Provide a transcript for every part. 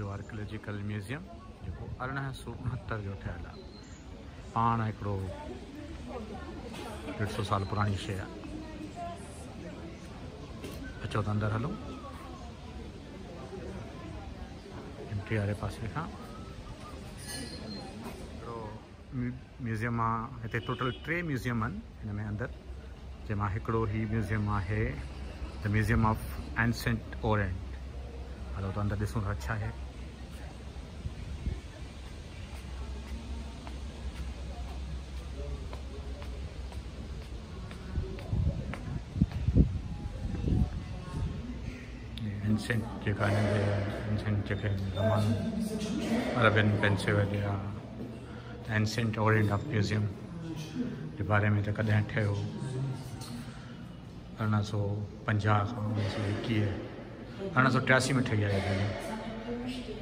जो archaeological museum जो 1869 जो ठहियल आहे। पाण हिकिड़ो 150 साल पुरानी शइ आहे। अचो त अंदरि हलूं। एंट्री वारे पासे खां म्यूज़ियम आहे। हिते टोटल 3 म्यूज़ियम आहिनि हिन में अंदरि, जंहिंमां हिकिड़ो ही म्यूज़ियम आहे the museum of ancient Orient. Hello तो अंदर ॾिसूं था अच्छा है। एंसेंट जेका ancient JK Zaman Arabian Pennsylvania ancient Orient of museum के बारे में तो कॾहिं ठहियो 1850 खां 1921 1883 में ठही आहे बिल्डिंग।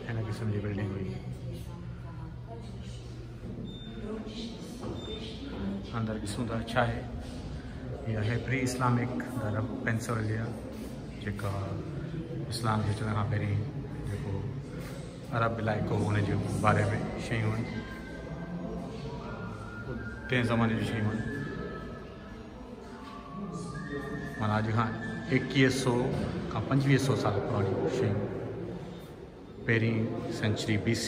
हिन किस्म जी बिल्डिंग हुई। अंदर ॾिसूं था छा आहे। इहा आहे प्री इस्लामिक अरब पेंसिल्वेनिया, जेका इस्लाम जे अचण खां पहिरीं जेको अरब इलाइक़ो हुन जे बारे में शयूं आहिनि, तंहिं ज़माने जी शयूं आहिनि। माना अॼु खां 2100 खां 2500 साल पुराणी शयूं। पहिरीं सेंचुरी BC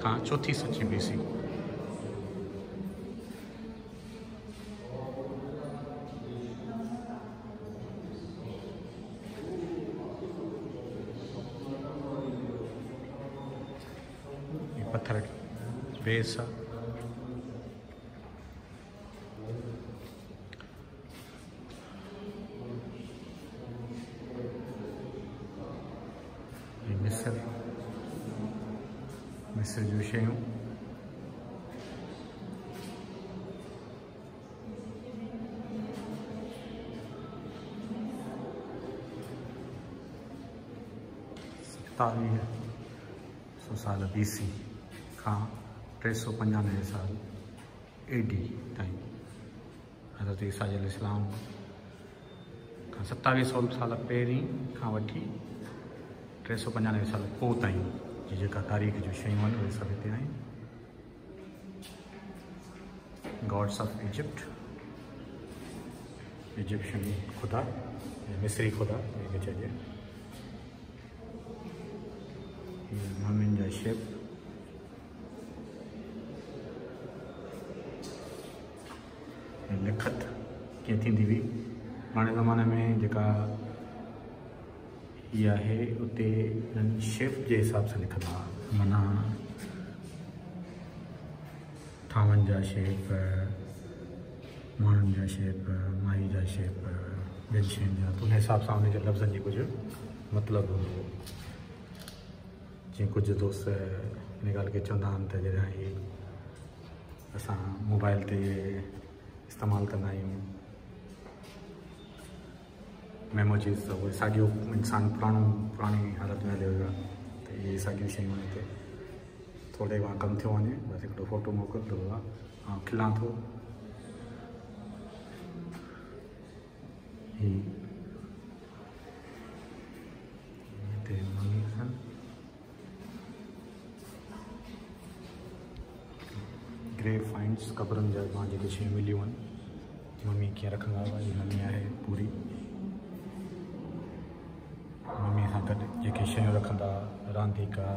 खां चौथी सेंचुरी BC। ये पत्थर बेस आहे। मिस्र जूं शयूं। सौ साल BC खां 395 साल AD ताईं हज़रत ईसा अलैहिस्सलाम खां 2700 साल पहिरीं खां वठी 395 साल पोइ ताईं जी जेका तारीख़ जूं शयूं आहिनि उहे सभु हिते आहिनि। गॉड्स ऑफ इजिप्ट, इजिप्शियन खुदा, मिस्री खुदा जंहिंखे चइजे। मम्मियुनि जा शेप। लिखत कीअं थींदी हुई पुराणे ज़माने में, जेका इहा आहे उते शेप जे हिसाब सां लिखंदा हुआ। माना थांवनि जा शेप, माण्हुनि जा शेप, माई जा शेप, ॿियनि शयुनि जा, उन हिसाब सां उन जे लफ़्ज़नि जी कुझु मतिलबु हूंदो हो। जीअं कुझु दोस्त इन ॻाल्हि खे चवंदा आहिनि त जॾहिं असां मोबाइल ते इस्तेमालु कंदा आहियूं मेमोजीज़, त उहे साॻियो इंसान पुराणी हालत में हलियो वियो आहे। त इहे साॻियूं शयूं हिते थोरे खां कमु थियो वञे, बसि हिकिड़ो फ़ोटो मोकिलियो आहे ऐं खिलां थो। हिते मम्मी ग्रेव फाइंड्स, क़बरुनि जा मां जेके शयूं मिलियूं आहिनि, मम्मी कीअं रखंदा हुआ। हीअ मम्मी आहे पूरी। मम्मी सां गॾु जेके शयूं रखंदा, रांदीका,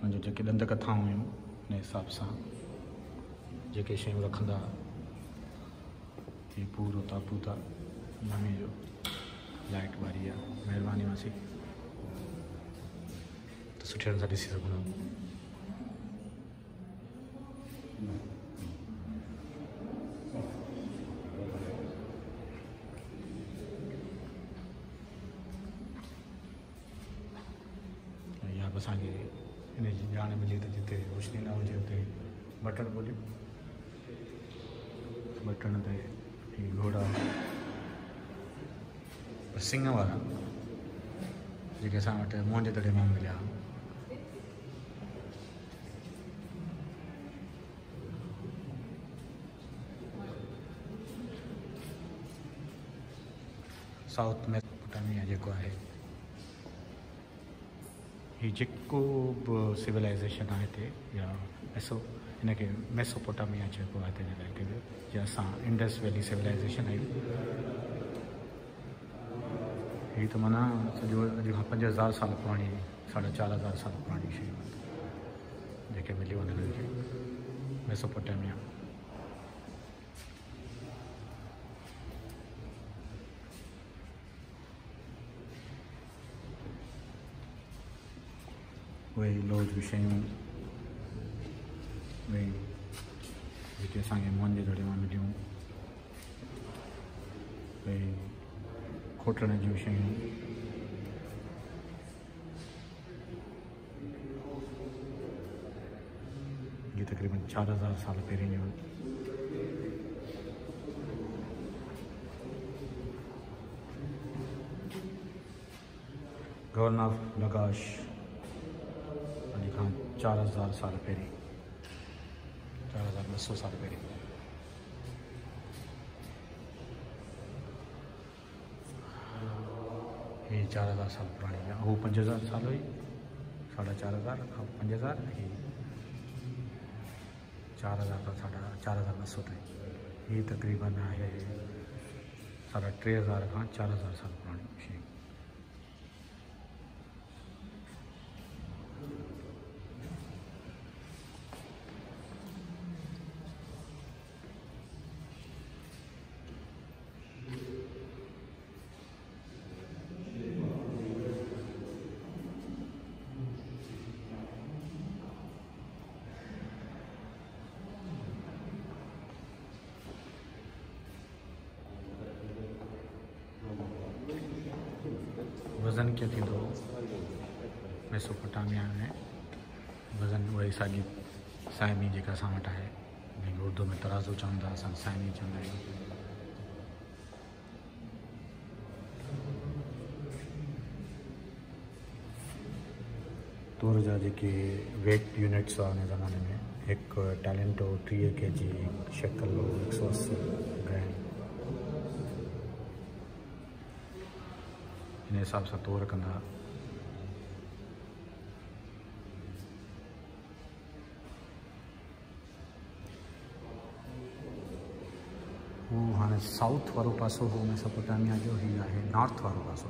मुंहिंजो जेके ॾंद कथाऊं हुयूं उन हिसाब सां जेके शयूं रखंदा, हीअ पूरो ताबूत आहे मम्मी जो। लाइट वारी आहे। महिरबानी मासी, त सुठे नमूने सां ॾिसी सघंदा। असांखे इन जी ॼाण मिली त जिते रोशनी न हुजे उते बटण ॻोल्हियूं। बटण ते ही घोड़ा सिंह वारा जेके असां वटि मुंहं जे तड़े मां मिलिया। साउथ मेसोपोटामिया जेको आहे, हीउ जेको बि सिविलाइज़ेशन आहे हिते या हिनखे मेसोपोटामिया जेको आहे हिते जे इलाइक़े जो, जीअं असां इंडस वैली सिविलाइज़ेशन आहियूं, हीअ त माना सॼो अॼु खां 5000 साल पुराणी, 4500 साल पुराणी शयूं जेके मिलियूं आहिनि हिननि खे मेसोपोटामिया। उहे लोह जूं शयूं, उहे जेके असांखे मोहनजोदड़ो मां मिलियूं, उहे खोटण जूं शयूं, ये तकरीबन 4000 साल पहिरीं जो। गवर्नर ऑफ लगाश अॼु खां 4000 साल पहिरीं, 4200 साल पहिरीं। ये 4000 साल पुराणी है, वो 5000 साल हुई, 4500 खां 5000, 4000 खां 4200 ताईं। ये तकरीबन है 3500 खां 4000 साल पुराणी शयूं। वज़न क्या थी दो मेसोपोटामिया में वज़न वही साॻी साइमी जेका असां वटि आहे, जंहिंखे उर्दू में तराज़ू चवंदा, असां साइमी चवंदा आहियूं। तूर जा जेके वेट यूनिट्स हुआ उन ज़माने में, हिकु टैलेंट हो 30 kg, शक्ल हो 180 ग्राम, इन हिसाब सां तोर कंदा। वो हाँ साउथ वारो पासो हो मेसोपोटामिया जो, ही है नॉर्थ वारो पासो,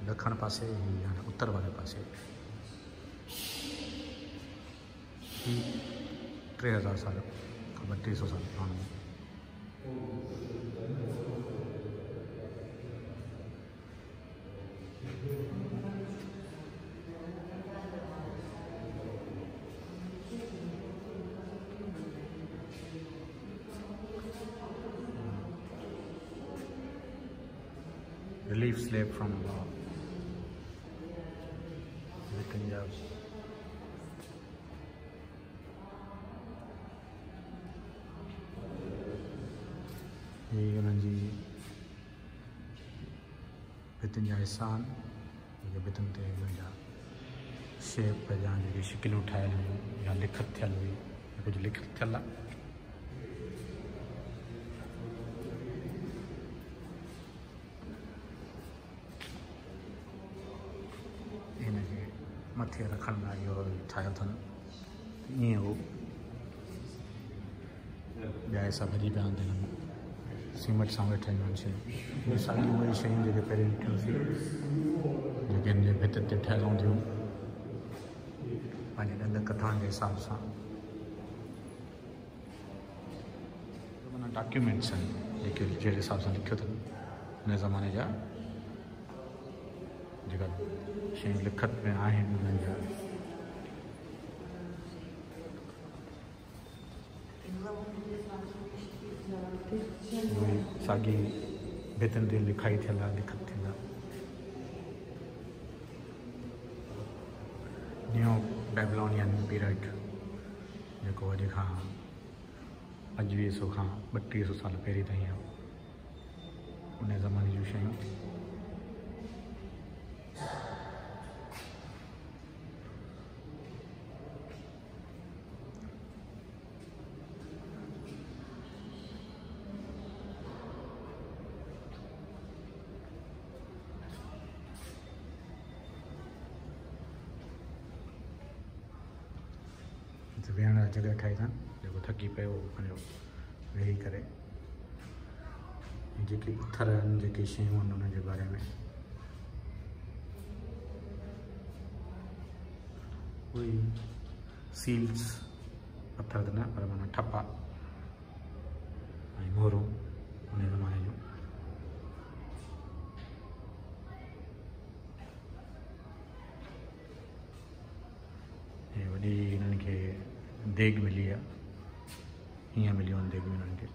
दखण पासे ही हाणे उत्तर वारे पासे। 3000 साल खां 3200 साल पुराणो। Relief slave from law. Punjab. ये उन्हनि जी भितियुनि जा हिस्सा आहिनि, जेके भितियुनि ते उन्हनि जा शेप या जेके शिकिलियूं ठाहियल हुयूं या लिखत थियल हुई, कुझु लिखत थियल आहे। मथे रखण लाइ इहो ठाहियो अथनि, ईअं हो ॿिया हिसा भॼी पिया आहिनि हिन में, सीमेंट सां वेठल आहिनि शयूं। इहे साॻियूं उहे शयूं जेके पहिरीं ॾिठियूंसीं, जेके हिन जे भित ते ठहियल हूंदियूं पंहिंजे ॾंद कथाउनि जे हिसाब सां। माना डॉक्यूमेंट्स आहिनि जेके जहिड़े हिसाब सां लिखियो अथनि हिन ज़माने जा, जेका शयूं लिखत में आहिनि उन्हनि जा। उहे साॻी भितियुनि ते लिखाई थियल आहे, लिखत थियल आहे। न्यू बेबीलोनियन पीरियड जेको अॼु खां 2500 खां 3200 साल पहिरीं ताईं आहे, उन ज़माने जूं शयूं। हिते वेहण लाइ जॻह ठाही अथनि, जेको थकी पियो पंहिंजो वेही करे जेके पथर आहिनि, जेके शयूं आहिनि उन जे बारे में कोई सील्स पत्थर त न पर माना ठप्पा ऐं मोहरूं उन ज़माने जूं। ऐं वॾी हिननि खे देग मिली आहे, हीअं मिलियूं आहिनि देगियूं हिननि खे।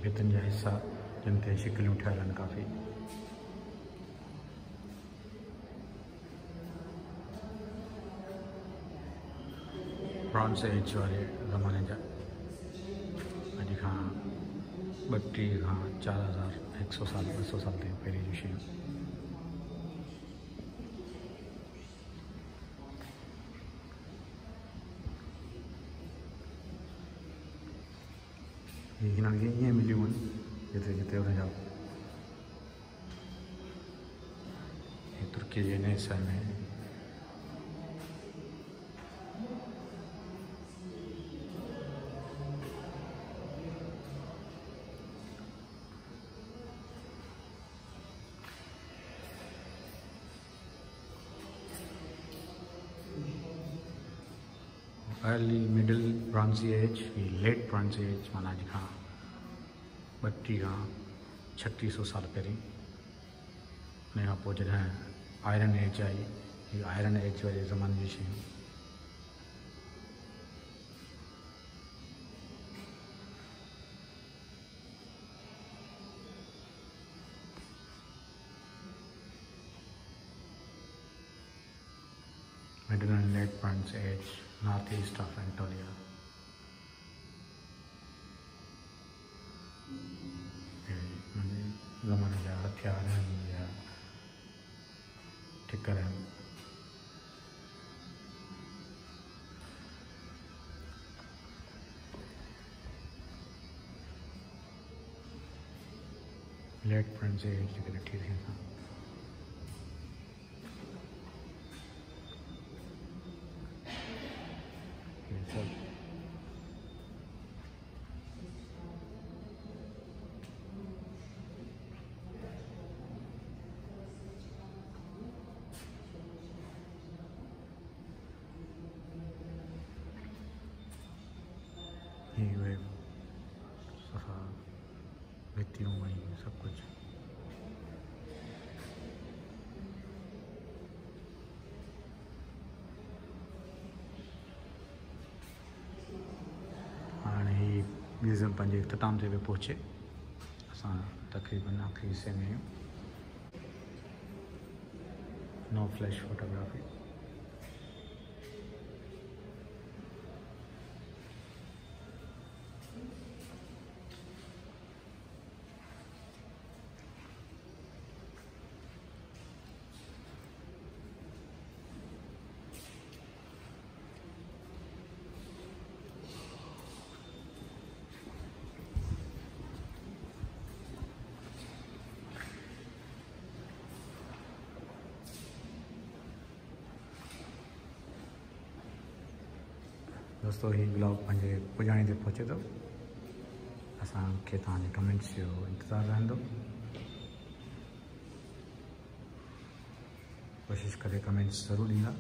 भितनि जा हिस्सा जिन ते शिकिलियूं ठहियल आहिनि काफ़ी। ब्रॉन्ज़ एज वारे ज़माने जा, अॼु खां 32 खां 4100 साल 200 साल ताईं पहिरीं जूं शयूं। हिननि खे ईअं मिलियूं आहिनि जिते जिते हुनजा तुर्की जे हिन हिसे में early middle bronze age, late bronze age माना अॼु खां 32 खां 3600 साल पहिरीं। उन खां पोइ जॾहिं आयरन एज आई, हीअ आयरन एज वारे ज़माने जी शयूं। Middle and late bronze age, north east of Anatolia. ज़माने जा हथियार आहिनि या ठिकर आहिनि। लेट ब्रॉन्ज़ एज जेके ॾिठी थी असां। ये सफ़ा भित्तियूं ऐं सभु कुझु। हाणे ही म्यूज़ियम पंहिंजे इख़्तिताम ते बि पहुचे, असां तक़रीबन आख़िरी हिस्से में आहियूं। No flash photography. दोस्तों ही ब्लॉग पंहिंजे पुॼाणे ते पहुचे थो। असांखे तव्हांजे कमेंट्स जो इंतज़ारु रहंदो। कोशिशि करे कमेंट्स ज़रूरु ॾींदा।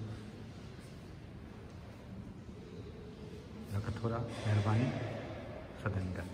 लख थोरा, महिरबानी, सदन का।